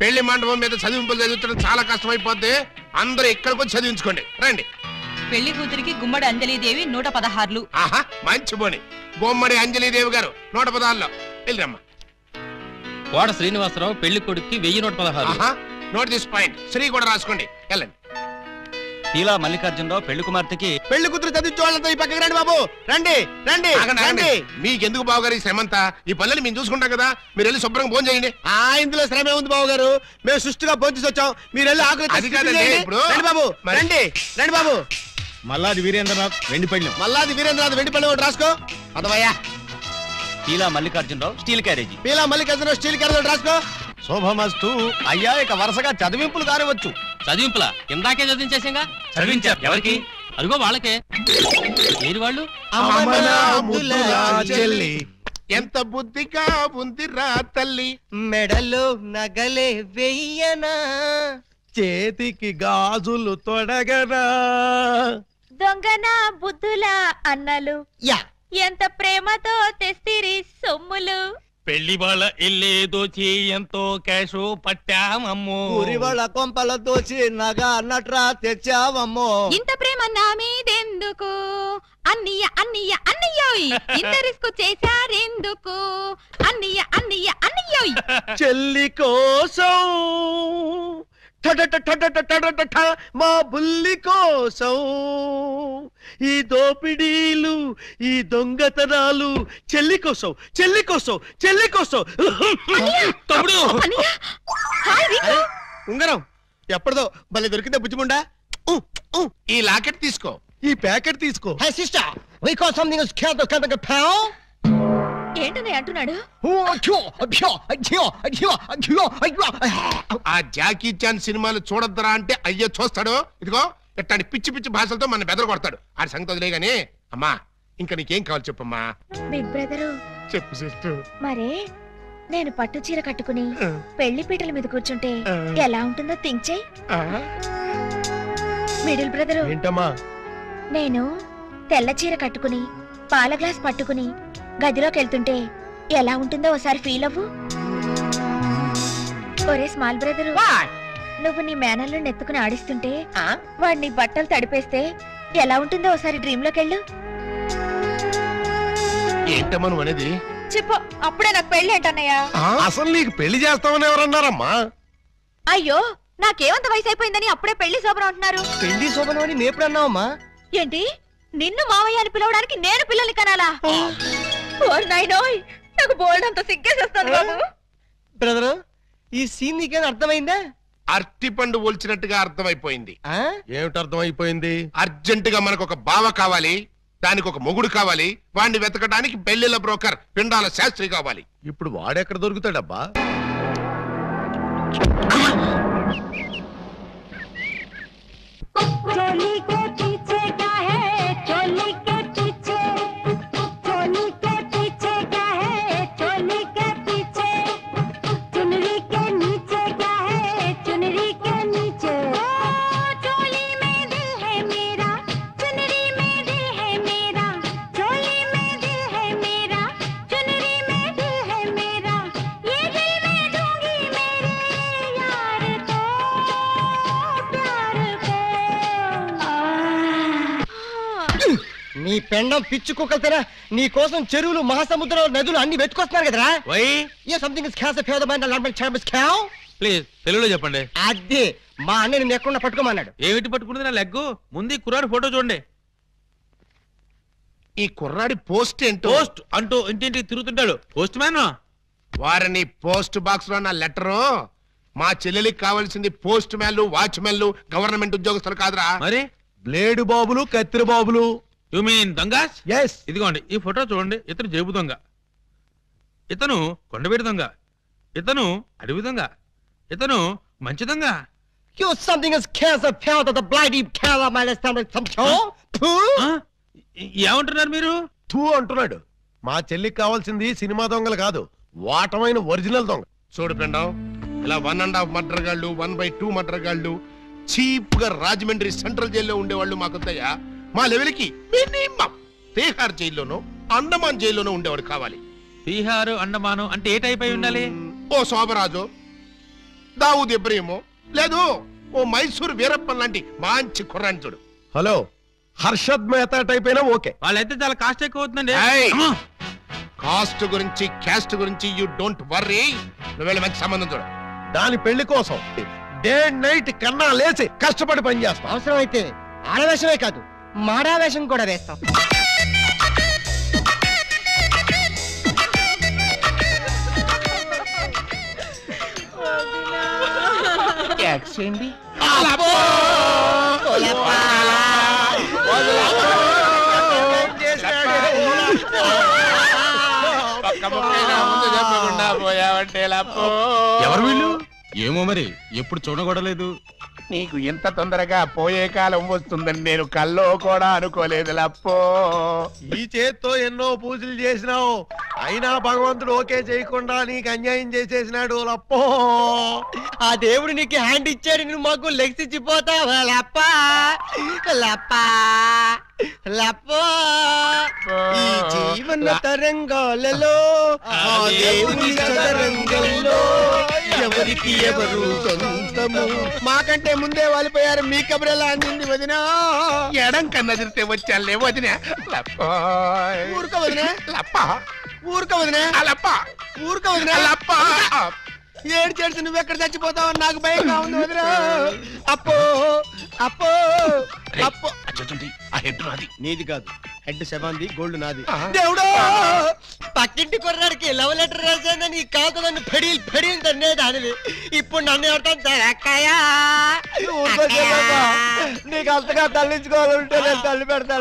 పెళ్లి మండపం మీద చదివింపులు చదువుతుంటే చాలా కష్టం అయిపోద్ది. అందరూ ఇక్కడికి వచ్చి చదివించుకోండి. రండి. పెళ్లి కూతురికి గుమ్మడి అంజలీదేవి 116. ఆహా, మంచి పోని. గుమ్మడి అంజలీదేవి గారు 116లో వెళ్ళరమ్మా. కోట శ్రీనివాసరావు పెళ్లి కొడుక్కి 1116. Note this point. శ్రీ కూడా రాసుకోండి. వెళ్ళండి. పీలా మల్లికార్జునరావు పెళ్లి కుమార్తెకి పెళ్లి కూతురు చదివించే వాళ్ళంతా ఈ పక్కకి రండి బాబు. రండి రండి రండి. మీకెందుకు బావగారు ఈ శ్రమంతా? ఈ పనులు మేము చూసుకుంటాం కదా. మీరు వెళ్ళి శుభ్రంగా భోజనం చేయండి. ఇందులో శ్రమే ఉంది బాబు గారు. మేము సుష్టిగా భోజనం వచ్చాం. మీరు వెళ్ళి ఆకులు అది కాదండి ఇప్పుడు. రండి బాబు రండి రండి బాబు. మల్లాది వీరేంద్రనాథ్ వెండిపళ్ళెం. మల్లాది వీరేంద్రనాథ్ వెండిపళ్ళెం ఒకటి రాసుకో. అదవయ్యా. Peela Mallikarjunarao steel carriage. Peela Mallikarjunarao steel carriage ఒకటి రాసుకో. శోభమస్తు. అయ్యా ఇక వరుసగా చదివింపులు కానివచ్చు. చదివింపులా? ఇందాకే చదివించేసింగా. చదివించారు ఎవరికి? అదిగో వాళ్ళకే. ఏది వాళ్ళు? ఎంత బుద్ధిగా ఉందిరా తల్లి. మెడలో నగలే వెయ్యనా, చేతికి గాజులు తొడగనా. దొంగన బుద్ధుల అన్నలు యా ఎంత ప్రేమతో తెస్తిరి సొమ్ములు. పెళ్లి వాళ్ళ ఇల్లే దోచి ఎంతో క్యాషు పట్టామమ్మో. ఊరి వాళ్ళ కొంపల దోచి నగా నట్రా తెచ్చావమ్మో. ఇంత ప్రేమ నా మీదెందుకు అన్నయ్య అన్నయ్య అన్నయ్యోయ్. ఇంత రిస్క్ చేశారెందుకు అన్నయ్య అన్నయ్య అన్నయ్యోయ్. చెల్లి కోసం మా బుల్లి కోసం ఈ దోపిడీలు ఈ దొంగతనాలు చెల్లి కోసం చెల్లి కోసం చెల్లి కోసం. తమ్ముడు ఉంగరం ఎప్పటిదో భలే దొరికిందే బుజ్జిముండా. ఈ లాకెట్ తీసుకో. ఈ ప్యాకెట్ తీసుకో. ఏంటనే అంటున్నాడు? ఆ జాకీ చాన్ సినిమాలు చూడొద్దరా అంటే అయ్యో చూస్తాడు. ఇదిగో ఇట్లాంటి పిచ్చి పిచ్చి భాషలతో మన బెదర కొడతాడు. ఆడి సంగతి వదిలే గానీ అమ్మా ఇంకా నీకేం కావాలి చెప్పమ్మా. బిగ్ బ్రదరు చెప్పు సిస్టర్. మరే నేను పట్టు చీర కట్టుకుని పెళ్లి పీటల మీద కూర్చుంటే ఎలా ఉంటుందో థింక్ చెయ్. మిడిల్ బ్రదరు ఏంటమ్మా? నేను తెల్ల చీర కట్టుకుని పాల గ్లాస్ పట్టుకుని గదిలోకి వెళ్తుంటే ఎలా ఉంటుందో ఒకసారి ఫీల్ అవ్వు. ఒరే స్మాల్ బ్రదరు, నువ్వు నీ మేనల్లో నెత్తుకుని ఆడిస్తుంటే వాడిని బట్టలు తడిపేస్తే ఎలా ఉంటుందో ఒకసారి డ్రీమ్ లోకి వెళ్ళు. ఏంటమ్మా నువ్వు అనేది? చెప్పు. అప్పుడే నాకు పెళ్లి ఏంటన్నయ్యా? అసలు నీకు పెళ్లి చేస్తామని ఎవరన్నారమ్మా? అయ్యో, నాకేమంత వయసు అయిపోయిందని అప్పుడే పెళ్లి శోభనం అంటున్నారు. పెళ్లి శోభనం అని నేప్పుడు అన్నావమ్మా? ఏంటి, నిన్ను మావయ్య అని పిలవడానికి నేను పిల్లల్ని కనాలా? నాకు బోల్డంత సిగ్గేసేస్తాను బాబు. బ్రదరు, ఈ సీన్ నీకేం అర్థమైందా? అరటి పండు ఒలిచినట్టుగా అర్థమైపోయింది. ఏమిటి అర్థమైపోయింది? అర్జెంట్ గా మనకు ఒక బావ కావాలి, దానికి ఒక మొగుడు కావాలి, వాడిని వెతకడానికి పెళ్లిళ్ళ బ్రోకర్ పిండాల శాస్త్రి కావాలి. ఇప్పుడు వాడెక్కడ దొరుకుతాడబ్బా? నీ పెండం పిచ్చి కుక్కలతేనా నీ కోసం చెరువులు మహాసముద్రం నదులు అన్ని వెతుకొస్తున్నారు కదరా. ప్లీజ్ తెలుగులో చెప్పండి. అదే మా అన్న నేను ఎక్కడ పట్టుకోమన్నాడు. ఏమిటి పట్టుకున్నది నా లెగ్గు? ముందు కుర్రాడు ఫోటో చూడండి. ఈ కుర్రాడి పోస్ట్ ఏంటో? పోస్ట్ అంటూ ఇంటింటికి తిరుగుతుంటాడు. Postman. వారిని పోస్ట్ బాక్స్ లో నా లెటరు. మా చెల్లెలికి కావాల్సింది పోస్ట్ మ్యాన్లు, వాచ్మెన్లు, గవర్నమెంట్ ఉద్యోగస్తులు కాదురా. మరి బ్లేడు బాబులు, కత్తిరి బాబులు. యు మీన్ దొంగస్? ఎస్. ఇదిగోండి ఈ ఫోటో చూడండి. ఇతను జేబు దొంగ, ఇతను కొండవీడి దొంగ, ఇతను అడవి దొంగ, ఇతను మంచి దొంగ. ఏమంటున్నారు మీరు? తూ అంటున్నాడు. మా చెల్లికి కావాల్సింది సినిమా దొంగలు కాదు, వాటమైన ఒరిజినల్ దొంగ. చూడు పెండం, ఇలా 1.5 మర్డర్ గాళ్ళు, 1/2 మర్డర్ గాళ్ళు చీప్ గా రాజమండ్రి సెంట్రల్ జైల్లో ఉండేవాళ్ళు మాకొద్దయ్యా. మా లెవెల్కి మినిమం తీహార్ జైల్లోనో అండమాన్ జైల్లోనో ఉండేవాడు కావాలి. బీహారు అండమాను అంటే ఏ టైప్ అయి ఉండాలి? ఓ శోభరాజు, దావుద్ ఇబ్రహీము, లేదు ఓ మైసూర్ వీరప్పన్ లాంటి మంచి కుర్రాన్ని చూడు. హలో, హర్షద్ మెహతా టైప్ అయినా ఓకే. వాళ్ళైతే చాలా కాస్ట్ ఎక్కువ అవుతుందండి. ఏయ్! కాస్ట్ గురించి క్యాస్ట్ గురించి యూ డోంట్ వర్రీ. నువ్వు వెళ్ళి మంచి సంబంధం చూడు. దాని పెళ్లి కోసం డే నైట్ కన్నా లేచి కష్టపడి పని చేస్తాం. అవసరం అయితే ఆడవేషమే కాదు మాడావేషం కూడా వేస్తాం. ఎవరు వీళ్ళు? ఏమో మరి, ఎప్పుడు చూడకూడలేదు. నీకు ఇంత తొందరగా పోయే కాలం వస్తుందని నేను కల్లో కూడా అనుకోలేదు లప్పో. ఈ చేత్తో ఎన్నో పూజలు చేసినావు, అయినా భగవంతుడు ఓకే చేయకుండా నీకు అన్యాయం చేసేసినాడు లప్పో. ఆ దేవుడు నీకు హ్యాండ్ ఇచ్చాడు, నువ్వు మాకు లెగ్స్ ఇచ్చిపోతావా లప్ప లప్ప లప్పో. ఈ జీవన తరంగాలలో ఆ దేవుని చదరంగంలో ఎవరికి ఎవరు సొంతము. మాకంటే ముందే వాలిపోయారు, మీ కబురెలా అందింది వదిన. ఎడం కన్నా తిరితే వచ్చాలే వదిన. ఊరుక వదిన లప్ప, ఊరుక వదిన లప్ప, ఊరుక వదిన లప్ప. ఏడ్చేసి నువ్వెక్కడ చచ్చిపోతావు నాకు భయంగా ఉంది వదిన. అప్పో అప్పో అప్పో. ఆ హెడ్ నాది. నీది కాదు, హెడ్ శవాంది, గోల్డ్ నాది. దేవుడు, పక్కింటి కుర్రాడికి లవ్ లెటర్ రాసేదని కాదు నన్ను ఫెడీలు ఫెడీలు తన్నేదానివి. ఇప్పుడు నన్ను ఎవటంతా నీకు అంతగా తల్లించుకోవాలంటే నేను తల్లి పెడతా.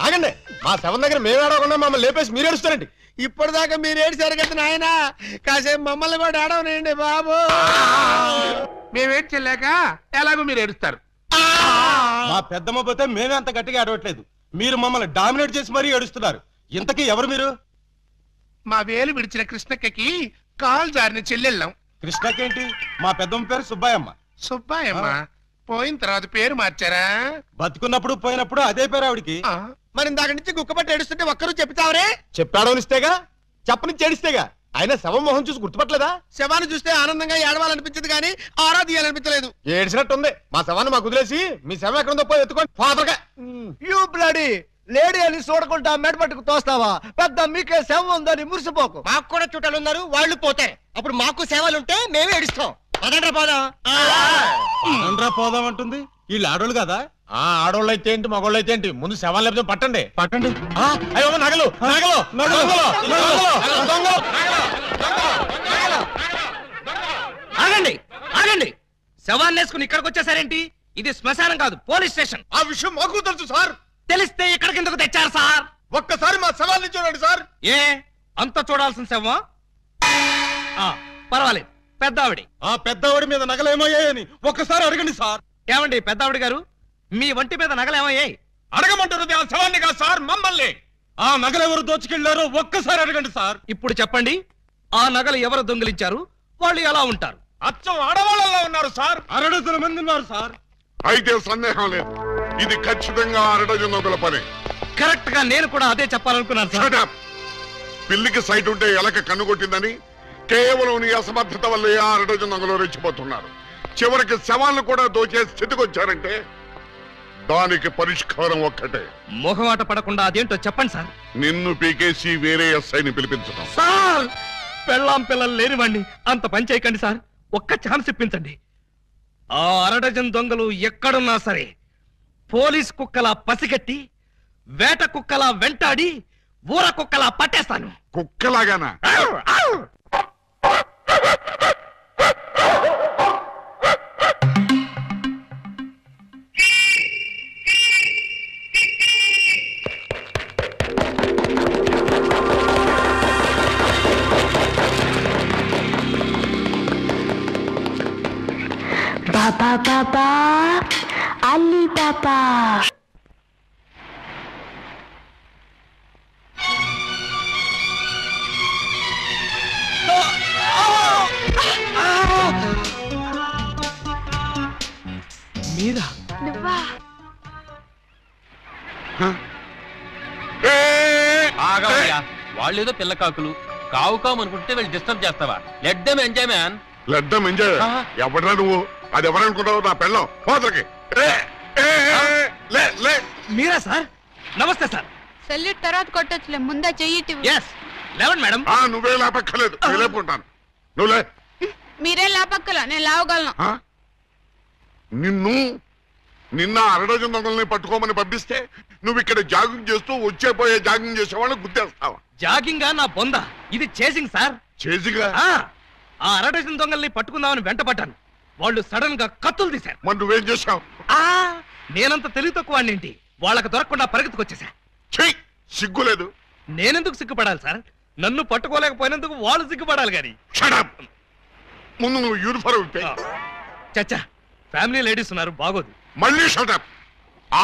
ఆగండి, మా శవం దగ్గర మేము ఆడకుండా మమ్మల్ని లేపేసి మీరు ఏడుస్తారండి. ఇప్పటిదాకా మీరు ఏడ్చారు కదా నాయన, కాసేపు మమ్మల్ని కూడా ఆడవనండి బాబు. మేమేం చెల్లాక ఎలాగో మీరు ఏడుస్తారు. మా పెద్దమ్మ పోతే మేమే అంత గట్టిగా ఆడవట్లేదు, మీరు మమ్మల్ని డామినేట్ చేసి మరీ ఏడుస్తున్నారు. ఇంతకీ ఎవరు మీరు? మా వేలు విడిచిన కృష్ణక్కకి కాలు జారిన చెల్లెళ్ళం. కృష్ణకేంటి? మా పెద్దమ్మ పేరు సుబ్బాయమ్మ. సుబ్బాయమ్మ పోయిన తర్వాత పేరు మార్చారా? బతుకున్నప్పుడు పోయినప్పుడు అదే పేరు ఆవిడికి. మరి ఇందాక నుంచి గుక్కపట్టి ఏడుస్తుంటే ఒక్కరు చెప్తావరే? చెప్పాడోనిస్తేగా, చెప్పని చేడిస్తేగా. ఆయన శవం మొహం చూసి గుర్తుపట్టలేదా? శవాన్ని చూస్తే ఆనందంగా ఏడవాలనిపించదు కానీ ఆరాధియాలనిపించలేదు. ఏడ్చినట్టుంది. మా శవాన్ని మాకు వదిలేసి మీ శవం ఎక్కడుందో పోయి ఎత్తుకోండి ఫాదర్గా. యూ బ్లడీ లేడీ అని చూడకుండా మెడపట్టుకు తోస్తావా? పెద్ద మీకే సేవ ఉందని మురిసిపోకు. మాకు కూడా చుట్టాలు ఉన్నారు, వాళ్ళు పోతారు. అప్పుడు మాకు సేవలుంటే మేమే ఏడుస్తాం. పదండ్రా పోదాం. పదండ్రా పోదాం అంటుంది. వీళ్ళు ఆడోళ్ళు కదా? ఆడోళ్ళు అయితే ఏంటి, మగోళ్ళు అయితే ఏంటి, ముందు శవాన్ని లేకపోతే పట్టండి. పట్టండి. అయ్యో నగలు నగలు ఆగండి ఆగండి, శవాన్ని వేసుకుని ఇక్కడికి వచ్చేసారేంటి? ఇది శ్మశానం కాదు, పోలీస్ స్టేషన్. ఆ విషయం మాకు తెలుసు సార్. తెలిస్తే ఇక్కడికి ఎందుకు తెచ్చారు సార్? ఒక్కసారి మా శవాన్ని చూడండి సార్. ఏ అంత చూడాల్సిన శవమా? పర్వాలేదు, పెద్దావిడి. ఆ పెద్దవాడి మీద నగలేమయ్యాయని ఒక్కసారి అడగండి సార్. ఏమండి పెద్దావిడి గారు, మీ వంటి మీద నగలేమయ్యాయి? అడగమంటారు ఆ శవాన్ని కాదు సార్, మమ్మల్ని. ఆ నగలు ఎవరు దోచుకెళ్లారో ఒక్కసారి అడగండి సార్. ఇప్పుడు చెప్పండి, ఆ నగలు ఎవరు దొంగిలించారు, వాళ్ళు ఎలా ఉంటారు? అచ్చం ఆడవాళ్ళలో ఉన్నారు సార్. 600 మంది ఉన్నారు సార్. అయితే సందేహం లేదు, ఇది ఖచ్చితంగా 6 డజన్ల పని. కరెక్ట్ గా నేను కూడా అదే చెప్పాలనుకున్నాను సార్. పిల్లికి సైట్ ఉంటే ఎలక కన్నుకొట్టిందని కేవలం నీ అసమర్థత వల్ల 6 డజన్లు రెచ్చిపోతున్నారు. చివరికి శవాలను కూడా దోచే స్థితికి వచ్చారంటే దానికి పరిష్కారం ఒక్కటే. మొహమాట పడకుండా అదేంటో చెప్పండి సార్. నిన్ను పీకేసి వేరే ఎస్ఐని పిలిపించడం. సార్, పెళ్ళాం పిల్లలు లేనివ్వండి, అంత పని చేయకండి సార్. ఒక్క ఛాన్స్ ఇప్పించండి. ఆ 6 డజన్ దొంగలు ఎక్కడున్నా సరే పోలీస్ కుక్కలా పసిగట్టి, వేట కుక్కలా వెంటాడి, ఊర కుక్కలా పట్టేస్తాను. కుక్కలాగానా? పాపా పాపా అల్లి పాపా. మీరా? నువ్వా? వాళ్ళు ఏదో పిల్ల కాకులు కావు కావు అనుకుంటే వీళ్ళు డిస్టర్బ్ చేస్తావా? Let them enjoy man. లెడ్డం enjoy ఎవడరా నువ్వు? అది ఎవరనుకుంటావు? నా పెళ్ళం పోతలకి. మీరా సార్? నమస్తే సార్. సెల్యూట్ తర్వాత కొట్టొచ్చులే, ముందా చెయ్యి. మేడం. నువ్వే లేపక్కర్లేదు, నేను లేపుకుంటాను. నువ్వులే. మీరే లాపక్కల, నేను లావగలను. నిన్న అరడజన్ దొంగల్ని పట్టుకోమని పంపిస్తే నువ్వు ఇక్కడ జాగింగ్ చేస్తూ వచ్చేపోయే జాగింగ్ చేసే వాళ్ళని గుర్తేస్తావా? జాగింగా నా బొంద, ఇది చేసింగ్ సార్. చేసింగా? ఆ అరడజన్ దొంగల్ని పట్టుకుందామని వెంట పట్టాను. వాళ్ళు సడన్ గా కత్తులు తీశారు. మరి నువ్వేం చేశావు? నేనంత తెలివి తక్కువ ఏంటి, వాళ్ళకి దొరకకుండా పరిగెత్తుకొచ్చేసా. సిగ్గులేదు? నేనెందుకు సిగ్గుపడాలి సార్? నన్ను పట్టుకోలేకపోయినందుకు వాళ్ళు సిగ్గుపడాలి గాని. ముందు నువ్వు యూనిఫారం చచ్చా, ఫ్యామిలీ లేడీస్ ఉన్నారు, బాగోదు. మళ్ళీ షటప్.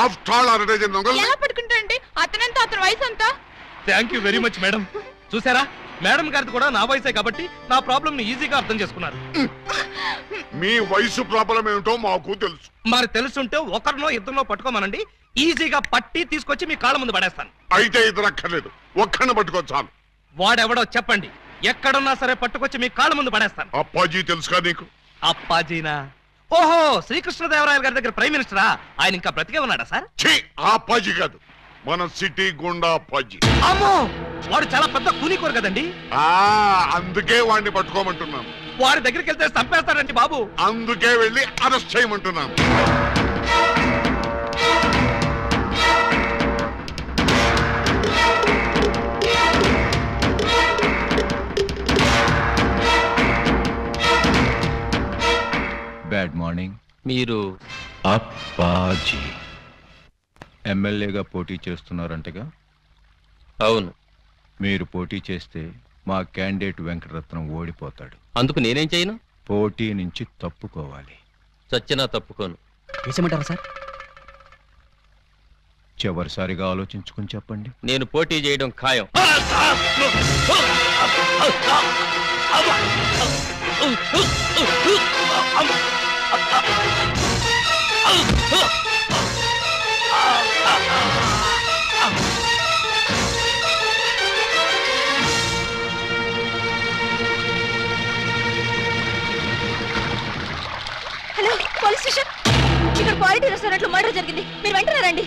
ఆఫ్టర్ ఆల్ అరడజన్ దొంగలు ఎలా పట్టుకుంటారండి? అతనంత అతని వయసు అంతా. Thank you very much madam. చూసారా, మేడం గారిది కూడా నా వయసే కాబట్టి నా ప్రాబ్లం ని ఈజీగా అర్థం చేసుకున్నారు. మీ వయసు ప్రాబ్లం ఏమిటో మాకు తెలుసు. మరి తెలుసుంటే ఒకరినో ఇద్దరినో పట్టుకోమనండి, ఈజీగా పట్టి తీసుకొచ్చి మీ కాళ్ళ ముందు పడేస్తాను. అయితే ఇద్దరు అక్కర్లేదు, ఒక్కడిని పట్టుకోవచ్చాను. వాడెవడో చెప్పండి, ఎక్కడున్నా సరే పట్టుకొచ్చి మీ కాళ్ళ ముందు పడేస్తాను. అప్పాజీ తెలుసుగా నీకు? అప్పాజీనా? ఓహో, శ్రీకృష్ణదేవరాయల గారి దగ్గర ప్రైమ్ మినిస్టరా? ఆయన ఇంకా బ్రతికే ఉన్నాడా సార్? ఆ అప్పాజీ కాదు, మన సిటీ గుండా అప్పాజీ. అమ్మో, వాడు చాలా పెద్ద కూనికోరు కదండి. అందుకే వాడిని పట్టుకోమంటున్నాను. వాడి దగ్గరికి వెళ్తే చంపేస్తాడండి బాబు. అందుకే వెళ్ళి అరెస్ట్ చేయమంటున్నాను. Bad morning. మీరు అప్పాజీ ఎమ్మెల్యేగా పోటీ చేస్తున్నారంటగా? అవును. మీరు పోటీ చేస్తే మా క్యాండిడేట్ వెంకటరత్నం ఓడిపోతాడు. అందుకు నేనేం చేయను? పోటీ నుంచి తప్పుకోవాలి. చచ్చినా తప్పుకోను. వేసేమంటారా సార్? చివరిసారిగా ఆలోచించుకుని చెప్పండి. నేను పోటీ చేయడం ఖాయం. Hello, police station. ఇక్కడ క్వాలిటీ రెస్టారెంట్ లో మర్డర్ జరిగింది, మీరు వెంటనే రండి.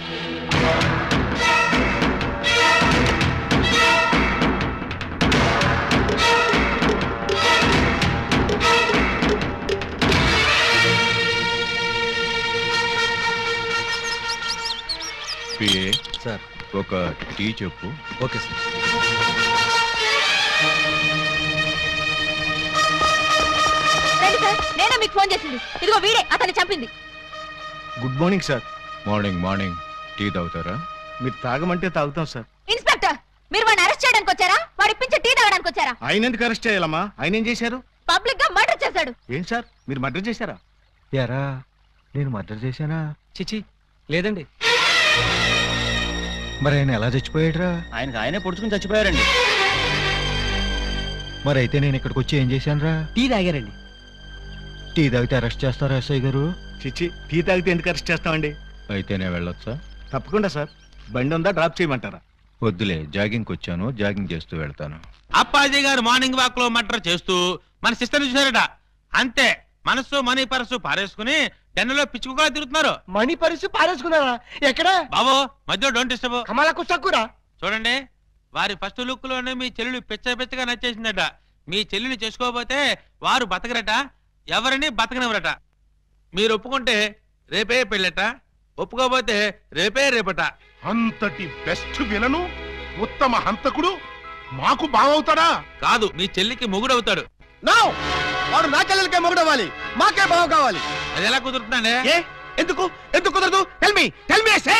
సార్, ఒక టీ చెప్పు. Okay sir. రండి సార్, నేనే మీకు ఫోన్ చేసింది. ఇదిగో వీడే అతన్ని చంపింది. Good morning sir. Morning morning. Tea తాగుతారా? మీరు తాగమంటే తాగుతాం సార్. ఇన్స్పెక్టర్, మీరు వాడిని అరెస్ట్ చేయడానికి వచ్చారా, వాడు ఇప్పించే టీ తాగడానికి వచ్చారా? ఆయన ఎందుకు అరెస్ట్ చేయాలమ్మా? ఆయన ఏం చేశారు? పబ్లిక్ గా మర్డర్ చేశాడు. ఏం సార్, మీరు మర్డర్ చేశారా? యారా, నేను మర్డర్ చేశానా? చిచి, లేదండి. మరి ఆయన ఎలా చచ్చిపోయాడురా? ఆయనకు ఆయనే పొడుచుకుని చచ్చిపోయారండి. మరి అయితే నేను ఇక్కడికి వచ్చి ఏం చేశానురా? టీ తాగారండి. టీ తాగితే అరెస్ట్ చేస్తారా ఎస్ఐ గారు? చిచ్చి, టీ తాగితే ఎందుకు అరెస్ట్ చేస్తామండి? అయితే నేను వెళ్ళొచ్చా? తప్పకుండా సార్. బండి ఉందా, డ్రాప్ చేయమంటారా? వద్దులే, జాగింగ్కి వచ్చాను, జాగింగ్ చేస్తూ వెళ్తాను. అప్పాజీ గారు మార్నింగ్ వాక్ లో మర్డర్ చేస్తూ మన సిస్టర్ చూసారట. అంతే, మనసు మనీ పర్సు పారేసుకుని టెన్నులో పిచ్చుకుగా తిరుగుతున్నారు. మణి పరిస్థితి పారేసుకున్నారా? ఎక్కడ బాబు, మధ్యలో డోంట్ డిస్టర్బ్. కమలకు చక్కురా. చూడండి, వారి ఫస్ట్ లుక్ లోనే మీ చెల్లెలు పిచ్చగా నచ్చేసిందట. మీ చెల్లిని చేసుకోకపోతే వారు బతకరట, ఎవరిని బతకనివ్వరట. మీరు ఒప్పుకుంటే రేపే పెళ్ళట, ఒప్పుకోకపోతే రేపే రేపట. అంతటి బెస్ట్ విలను, ఉత్తమ హంతకుడు మాకు బావవుతాడా? కాదు, మీ చెల్లికి మొగుడవుతాడు. వాడు నా చెల్లెలకే మొగుడవ్వాలి, మాకే బావ కావాలి. అది ఎలా కుదురుతుందండి? ఎందుకు ఎందుకు కుదరదు? టెల్ మీ సే.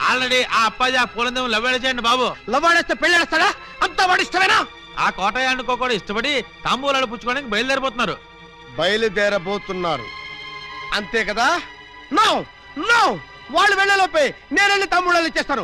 ఆల్రెడీ ఆ అప్పాజీ ఆ పూలందం లవ్వేళ బాబు. లవ్వాడేస్తే పెళ్ళేస్తాడా? అంతా వాడు ఇష్టమేనా? ఆ కోటయ్య అనుకోకుండా ఇష్టపడి తాంబూలాలు పుచ్చుకోవడానికి బయలుదేరిపోతున్నారు. బయలుదేరబోతున్నారు అంతే కదా? నో నో, వాళ్ళు వెళ్ళలోపే నేను వెళ్ళి తమ్ముళ్ళు ఇచ్చేస్తాను.